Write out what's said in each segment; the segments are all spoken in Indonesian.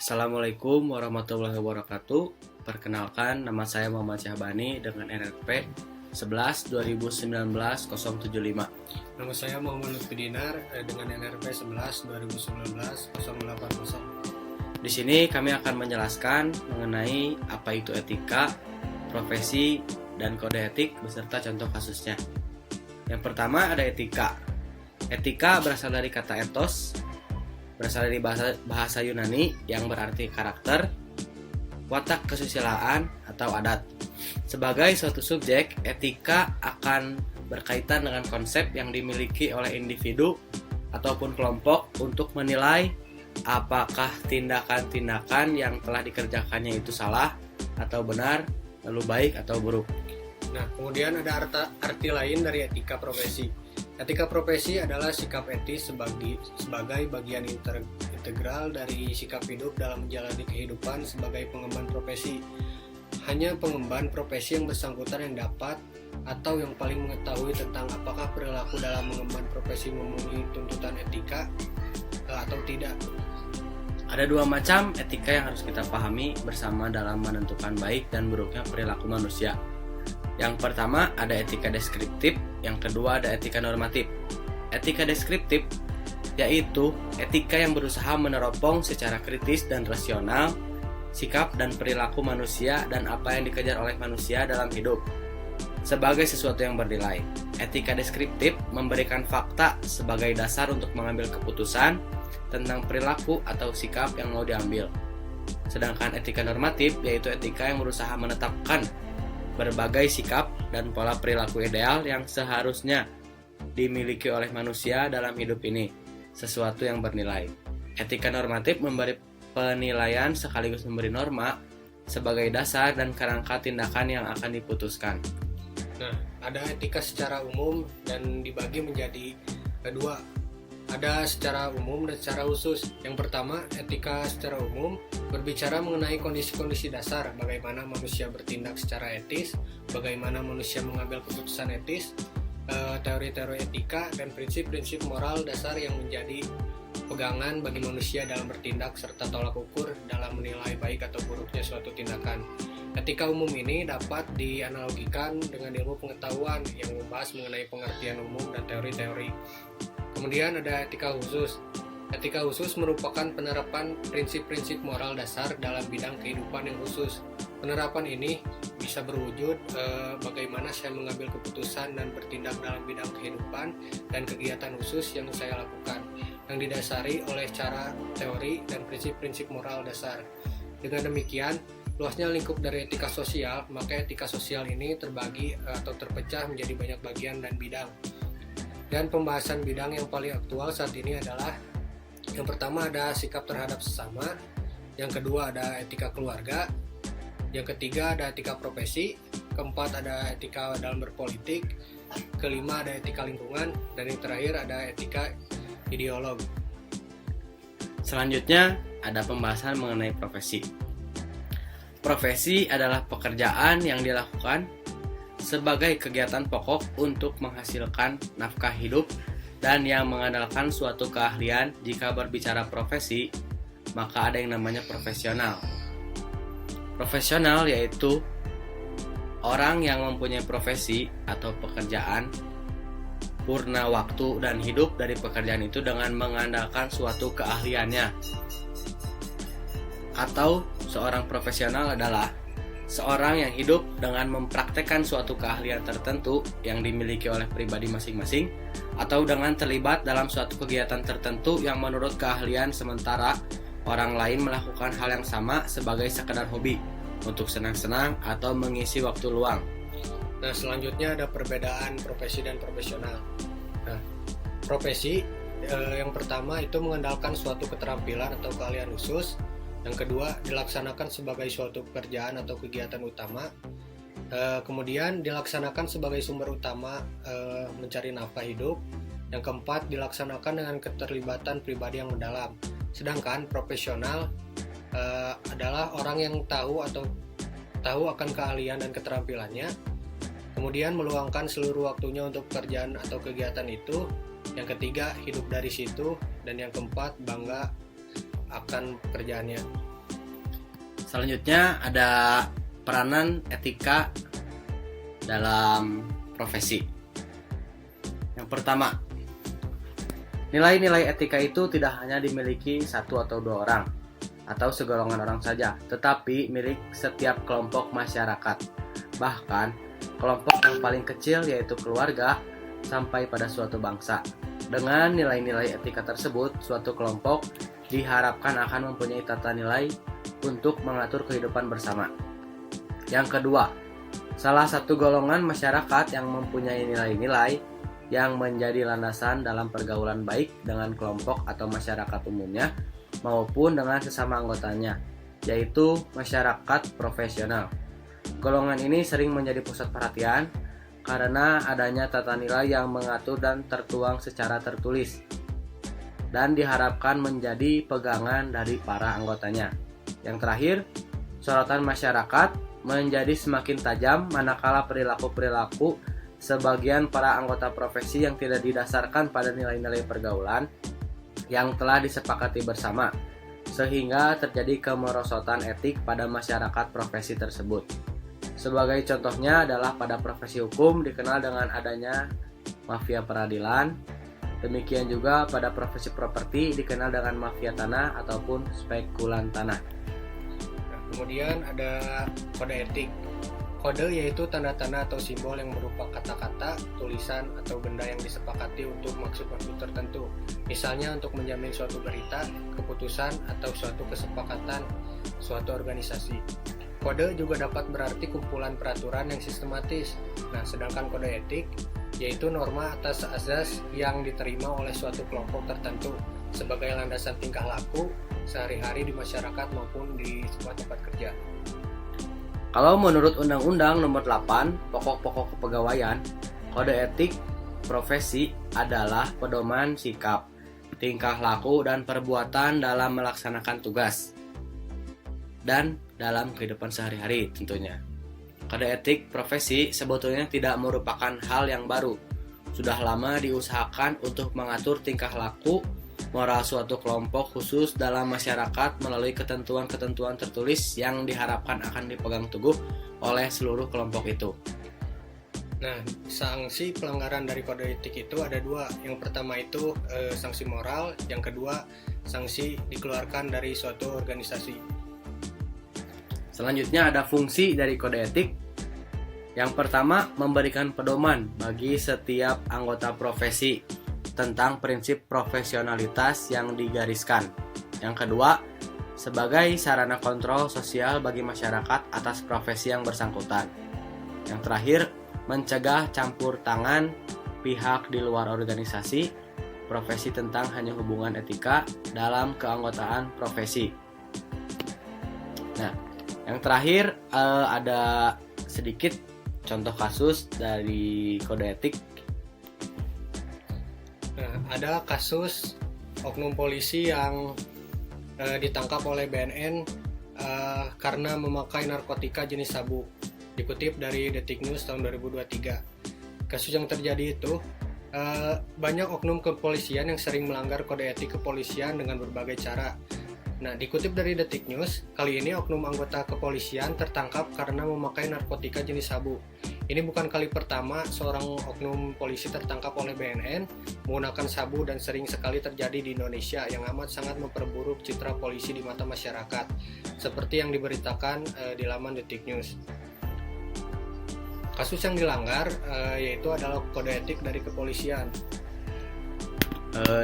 Assalamualaikum warahmatullahi wabarakatuh. Perkenalkan, nama saya Muhammad Syahbani dengan NRP 11 2019 075. Nama saya Muhammad Lutfi Dinar dengan NRP 11 2019 080. Di sini kami akan menjelaskan mengenai apa itu etika, profesi, dan kode etik beserta contoh kasusnya. Yang pertama ada etika. Etika berasal dari kata ethos, berasal dari bahasa Yunani yang berarti karakter, watak kesusilaan, atau adat. Sebagai suatu subjek, etika akan berkaitan dengan konsep yang dimiliki oleh individu ataupun kelompok untuk menilai apakah tindakan-tindakan yang telah dikerjakannya itu salah atau benar, lalu baik atau buruk. Nah, kemudian ada arti lain dari etika profesi. Etika profesi adalah sikap etis sebagai bagian integral dari sikap hidup dalam menjalani kehidupan sebagai pengemban profesi. Hanya pengemban profesi yang bersangkutan yang dapat atau yang paling mengetahui tentang apakah perilaku dalam mengemban profesi memenuhi tuntutan etika atau tidak. Ada dua macam etika yang harus kita pahami bersama dalam menentukan baik dan buruknya perilaku manusia. Yang pertama ada etika deskriptif, yang kedua ada etika normatif. Etika deskriptif yaitu etika yang berusaha meneropong secara kritis dan rasional sikap dan perilaku manusia dan apa yang dikejar oleh manusia dalam hidup sebagai sesuatu yang bernilai. Etika deskriptif memberikan fakta sebagai dasar untuk mengambil keputusan tentang perilaku atau sikap yang mau diambil. Sedangkan etika normatif yaitu etika yang berusaha menetapkan berbagai sikap dan pola perilaku ideal yang seharusnya dimiliki oleh manusia dalam hidup ini, sesuatu yang bernilai. Etika normatif memberi penilaian sekaligus memberi norma sebagai dasar dan kerangka tindakan yang akan diputuskan. Nah, ada etika secara umum dan dibagi menjadi dua. Ada secara umum dan secara khusus. Yang pertama, etika secara umum berbicara mengenai kondisi-kondisi dasar, bagaimana manusia bertindak secara etis, bagaimana manusia mengambil keputusan etis, teori-teori etika, dan prinsip-prinsip moral dasar yang menjadi pegangan bagi manusia dalam bertindak serta tolak ukur dalam menilai baik atau buruknya suatu tindakan. Etika umum ini dapat dianalogikan dengan ilmu pengetahuan yang membahas mengenai pengertian umum dan teori-teori. Kemudian ada etika khusus. Etika khusus merupakan penerapan prinsip-prinsip moral dasar dalam bidang kehidupan yang khusus. Penerapan ini bisa berwujud bagaimana saya mengambil keputusan dan bertindak dalam bidang kehidupan dan kegiatan khusus yang saya lakukan, yang didasari oleh cara teori dan prinsip-prinsip moral dasar. Dengan demikian, luasnya lingkup dari etika sosial, maka etika sosial ini terbagi atau terpecah menjadi banyak bagian dan bidang. Dan pembahasan bidang yang paling aktual saat ini adalah yang pertama ada sikap terhadap sesama, yang kedua ada etika keluarga, yang ketiga ada etika profesi, keempat ada etika dalam berpolitik, kelima ada etika lingkungan, dan yang terakhir ada etika ideolog. Selanjutnya ada pembahasan mengenai profesi. Profesi adalah pekerjaan yang dilakukan sebagai kegiatan pokok untuk menghasilkan nafkah hidup dan yang mengandalkan suatu keahlian. Jika berbicara profesi, maka ada yang namanya profesional. Profesional yaitu orang yang mempunyai profesi atau pekerjaan purna waktu dan hidup dari pekerjaan itu dengan mengandalkan suatu keahliannya. Atau seorang profesional adalah seorang yang hidup dengan mempraktekkan suatu keahlian tertentu yang dimiliki oleh pribadi masing-masing atau dengan terlibat dalam suatu kegiatan tertentu yang menurut keahlian sementara orang lain melakukan hal yang sama sebagai sekedar hobi untuk senang-senang atau mengisi waktu luang. Nah, selanjutnya ada perbedaan profesi dan profesional. Nah, profesi yang pertama itu mengandalkan suatu keterampilan atau keahlian khusus. Yang kedua, dilaksanakan sebagai suatu pekerjaan atau kegiatan utama. Kemudian dilaksanakan sebagai sumber utama mencari nafkah hidup. Yang keempat, dilaksanakan dengan keterlibatan pribadi yang mendalam. Sedangkan profesional adalah orang yang tahu akan keahlian dan keterampilannya, kemudian meluangkan seluruh waktunya untuk pekerjaan atau kegiatan itu. Yang ketiga, hidup dari situ. Dan yang keempat, bangga akan pekerjaannya. Selanjutnya ada peranan etika dalam profesi. Yang pertama, nilai-nilai etika itu tidak hanya dimiliki satu atau dua orang atau segolongan orang saja, tetapi milik setiap kelompok masyarakat. Bahkan, kelompok yang paling kecil yaitu keluarga sampai pada suatu bangsa. Dengan nilai-nilai etika tersebut, suatu kelompok diharapkan akan mempunyai tata nilai untuk mengatur kehidupan bersama. Yang kedua, salah satu golongan masyarakat yang mempunyai nilai-nilai yang menjadi landasan dalam pergaulan baik dengan kelompok atau masyarakat umumnya maupun dengan sesama anggotanya, yaitu masyarakat profesional. Golongan ini sering menjadi pusat perhatian karena adanya tata nilai yang mengatur dan tertuang secara tertulis dan diharapkan menjadi pegangan dari para anggotanya. Yang terakhir, sorotan masyarakat menjadi semakin tajam manakala perilaku-perilaku sebagian para anggota profesi yang tidak didasarkan pada nilai-nilai pergaulan yang telah disepakati bersama, sehingga terjadi kemerosotan etik pada masyarakat profesi tersebut. Sebagai contohnya adalah pada profesi hukum dikenal dengan adanya mafia peradilan, demikian juga pada profesi properti dikenal dengan mafia tanah ataupun spekulan tanah. Nah, kemudian ada kode etik. Kode yaitu tanda-tanda atau simbol yang berupa kata-kata, tulisan, atau benda yang disepakati untuk maksud-maksud tertentu. Misalnya untuk menjamin suatu berita, keputusan, atau suatu kesepakatan suatu organisasi. Kode juga dapat berarti kumpulan peraturan yang sistematis. Nah, sedangkan kode etik yaitu norma atas azas yang diterima oleh suatu kelompok tertentu sebagai landasan tingkah laku sehari-hari di masyarakat maupun di sebuah tempat kerja. Kalau menurut Undang-Undang Nomor 8 Pokok-pokok Kepegawaian, kode etik profesi adalah pedoman sikap, tingkah laku, dan perbuatan dalam melaksanakan tugas dan dalam kehidupan sehari-hari tentunya. Kode etik profesi sebetulnya tidak merupakan hal yang baru. Sudah lama diusahakan untuk mengatur tingkah laku moral suatu kelompok khusus dalam masyarakat melalui ketentuan-ketentuan tertulis yang diharapkan akan dipegang teguh oleh seluruh kelompok itu. Nah, sanksi pelanggaran dari kode etik itu ada dua. Yang pertama itu sanksi moral, yang kedua sanksi dikeluarkan dari suatu organisasi. Selanjutnya ada fungsi dari kode etik. Yang pertama, memberikan pedoman bagi setiap anggota profesi tentang prinsip profesionalitas yang digariskan. Yang kedua, sebagai sarana kontrol sosial bagi masyarakat atas profesi yang bersangkutan. Yang terakhir, mencegah campur tangan pihak di luar organisasi profesi tentang hanya hubungan etika dalam keanggotaan profesi. Nah, yang terakhir ada sedikit contoh kasus dari kode etik. Nah, ada kasus oknum polisi yang ditangkap oleh BNN karena memakai narkotika jenis sabu. Dikutip dari Detik News tahun 2023. Kasus yang terjadi itu banyak oknum kepolisian yang sering melanggar kode etik kepolisian dengan berbagai cara. Nah, dikutip dari Detik News, kali ini oknum anggota kepolisian tertangkap karena memakai narkotika jenis sabu. Ini bukan kali pertama seorang oknum polisi tertangkap oleh BNN menggunakan sabu dan sering sekali terjadi di Indonesia yang amat sangat memperburuk citra polisi di mata masyarakat, seperti yang diberitakan di laman Detik News. Kasus yang dilanggar yaitu adalah kode etik dari kepolisian.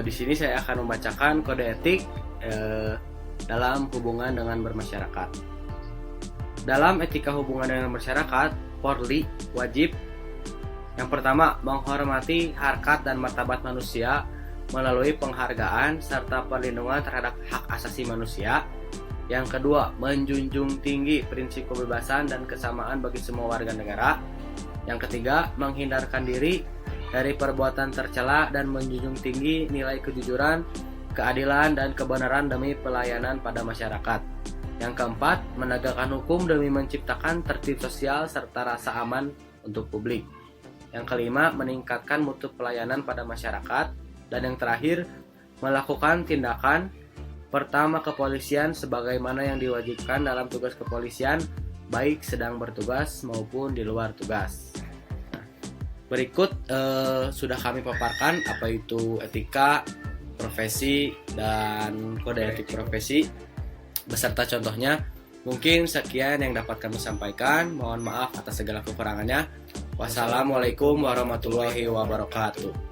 Di sini saya akan membacakan kode etik dalam hubungan dengan bermasyarakat. Dalam etika hubungan dengan masyarakat, Polri wajib yang pertama menghormati harkat dan martabat manusia melalui penghargaan serta perlindungan terhadap hak asasi manusia. Yang kedua, menjunjung tinggi prinsip kebebasan dan kesamaan bagi semua warga negara. Yang ketiga, menghindarkan diri dari perbuatan tercela dan menjunjung tinggi nilai kejujuran, keadilan, dan kebenaran demi pelayanan pada masyarakat. Yang keempat, menegakkan hukum demi menciptakan tertib sosial serta rasa aman untuk publik. Yang kelima, meningkatkan mutu pelayanan pada masyarakat. Dan yang terakhir, melakukan tindakan Pertama, kepolisian sebagaimana yang diwajibkan dalam tugas kepolisian, baik sedang bertugas maupun di luar tugas. Nah, berikut sudah kami paparkan apa itu etika profesi dan kode etik profesi beserta contohnya. Mungkin sekian yang dapat kami sampaikan. Mohon maaf atas segala kekurangannya. Wassalamualaikum warahmatullahi wabarakatuh.